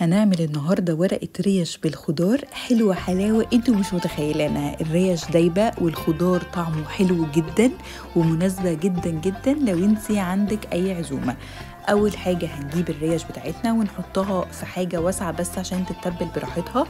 هنعمل النهاردة ورقة ريش بالخضار حلوة حلاوة انتوا مش متخيلينها. الريش دايبة والخضار طعمه حلو جدا ومناسبة جدا جدا لو انتي عندك اي عزومة. اول حاجة هنجيب الريش بتاعتنا ونحطها في حاجة واسعة بس عشان تتبل براحتها.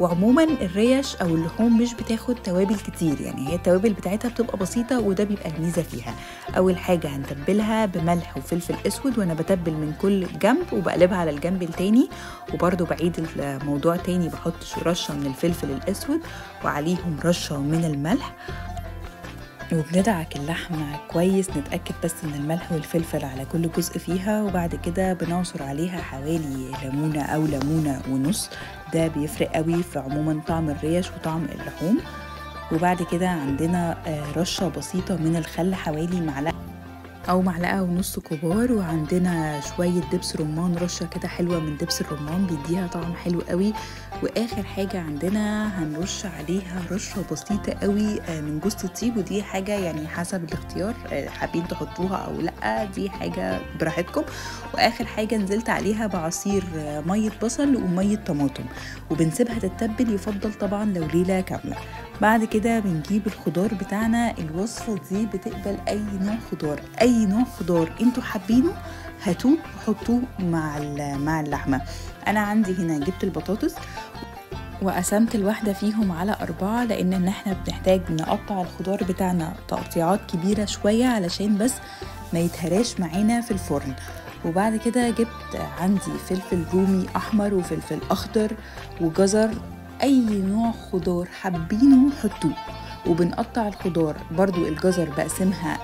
وعموما الريش او اللحوم مش بتاخد توابل كتير، يعني هي التوابل بتاعتها بتبقى بسيطة وده بيبقى الميزة فيها. اول حاجة هنتبلها بملح وفلفل اسود، وانا بتبل من كل جنب وبقلبها على الجنب التاني. وبرضو بعيد الموضوع تاني، بحط رشة من الفلفل الاسود وعليهم رشة من الملح، وبندعك اللحمة كويس، نتأكد بس ان الملح والفلفل على كل جزء فيها. وبعد كده بنعصر عليها حوالي ليمونة او ليمونة ونص، ده بيفرق قوي في عموما طعم الريش وطعم اللحوم. وبعد كده عندنا رشة بسيطة من الخل، حوالي معلقة ونص كبار. وعندنا شوية دبس رمان، رشة كده حلوة من دبس الرمان بيديها طعم حلو قوي. واخر حاجة عندنا هنرش عليها رشة بسيطة قوي من جوز الطيب، ودي حاجة يعني حسب الاختيار، حابين تحطوها او لا دي حاجة براحتكم. واخر حاجة نزلت عليها بعصير مية بصل ومية طماطم، وبنسيبها تتبل، يفضل طبعا لو ليلة كاملة. بعد كده بنجيب الخضار بتاعنا. الوصفة دي بتقبل اي نوع خضار انتوا حابينه هاتوه وحطوه مع اللحمة. انا عندي هنا جبت البطاطس وقسمت الواحدة فيهم على 4، لان احنا بنحتاج نقطع الخضار بتاعنا تقطيعات كبيرة شوية علشان بس ما يتهراش معانا في الفرن. وبعد كده جبت عندي فلفل رومي احمر وفلفل اخضر وجزر، اي نوع خضار حابينه حطوه. وبنقطع الخضار، برضو الجزر بقسمها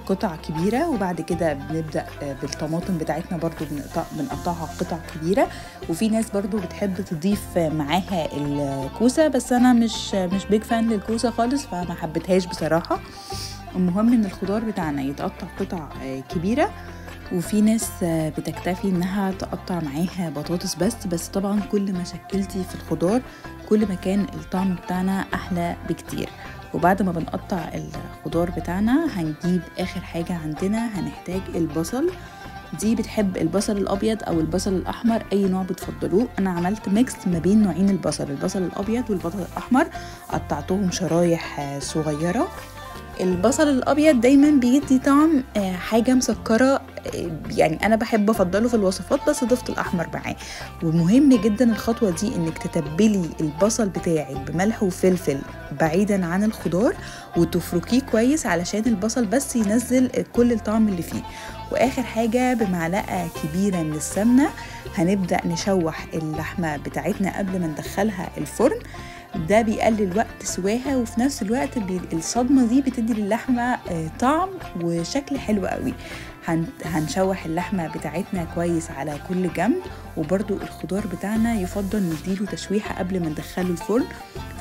قطع كبيرة. وبعد كده بنبدأ بالطماطم بتاعتنا، برضو بنقطعها قطع كبيرة. وفي ناس برضو بتحب تضيف معاها الكوسة، بس أنا مش بيج فان للكوسة خالص فما حبيتهاش بصراحة. المهم ان الخضار بتاعنا يتقطع قطع كبيرة. وفي ناس بتكتفي انها تقطع معاها بطاطس بس طبعا كل ما شكلتي في الخضار كل ما كان الطعم بتاعنا احلى بكتير. وبعد ما بنقطع الخضار بتاعنا هنجيب اخر حاجة عندنا، هنحتاج البصل. دي بتحب البصل الابيض او البصل الاحمر، اي نوع بتفضلوه. انا عملت ميكس ما بين نوعين البصل الابيض والبصل الاحمر، قطعتهم شرايح صغيرة. البصل الابيض دايما بيدي طعم حاجه مسكره، يعني انا بحب افضله في الوصفات، بس ضفت الاحمر معاه. ومهم جدا الخطوه دي انك تتبلي البصل بتاعك بملح وفلفل بعيدا عن الخضار، وتفركيه كويس علشان البصل بس ينزل كل الطعم اللي فيه. واخر حاجه بمعلقه كبيره من السمنه هنبدا نشوح اللحمه بتاعتنا قبل ما ندخلها الفرن. ده بيقلل وقت سواها، وفي نفس الوقت الصدمة دي بتدي للحمة طعم وشكل حلو قوي. هنشوح اللحمة بتاعتنا كويس على كل جنب. وبرضو الخضار بتاعنا يفضل نديله تشويحة قبل ما ندخله الفرن.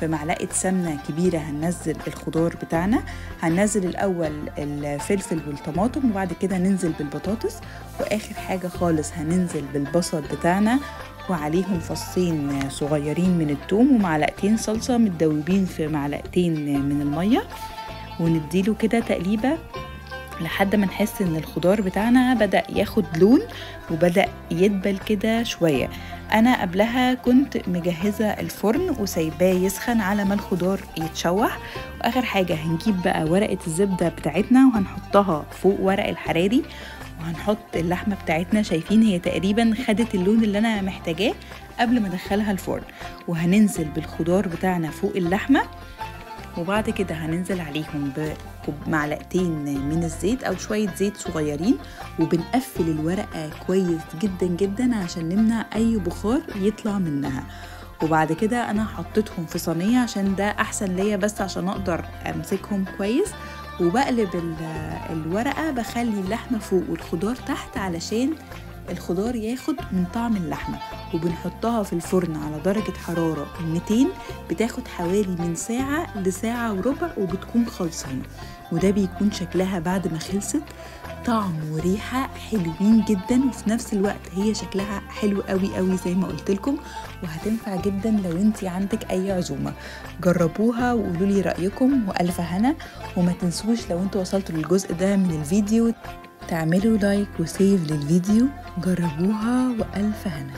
في معلقة سمنة كبيرة هننزل الخضار بتاعنا، هننزل الأول الفلفل والطماطم وبعد كده ننزل بالبطاطس، وآخر حاجة خالص هننزل بالبصل بتاعنا وعليهم فصين صغيرين من الثوم ومعلقتين صلصة متدوبين في معلقتين من المية. ونديله كده تقليبة لحد ما نحس ان الخضار بتاعنا بدأ ياخد لون وبدأ يدبل كده شوية. انا قبلها كنت مجهزة الفرن وسايباه يسخن على ما الخضار يتشوح. واخر حاجة هنجيب بقى ورقة الزبدة بتاعتنا وهنحطها فوق ورق الحراري، وهنحط اللحمة بتاعتنا. شايفين هي تقريبا خدت اللون اللي انا محتاجاه قبل ما ادخلها الفرن. وهننزل بالخضار بتاعنا فوق اللحمة، وبعد كده هننزل عليهم بمعلقتين من الزيت او شوية زيت صغيرين، وبنقفل الورقة كويس جدا جدا عشان نمنع اي بخار يطلع منها. وبعد كده انا حطيتهم في صينية عشان ده احسن ليا، بس عشان اقدر امسكهم كويس. وبقلب الورقة، بخلي اللحمة فوق والخضار تحت علشان الخضار ياخد من طعم اللحمة. وبنحطها في الفرن على درجة حرارة 200، بتاخد حوالي من ساعة لساعة وربع وبتكون خلصانة. وده بيكون شكلها بعد ما خلصت، طعم وريحة حلوين جدا، وفي نفس الوقت هي شكلها حلو قوي قوي زي ما قلت لكم. وهتنفع جدا لو انتي عندك اي عزومة. جربوها وقولوا لي رأيكم، وألف هنا. وما تنسوش لو انتوا وصلتوا للجزء ده من الفيديو تعملوا لايك وسيف للفيديو. جربوها وألف هنا.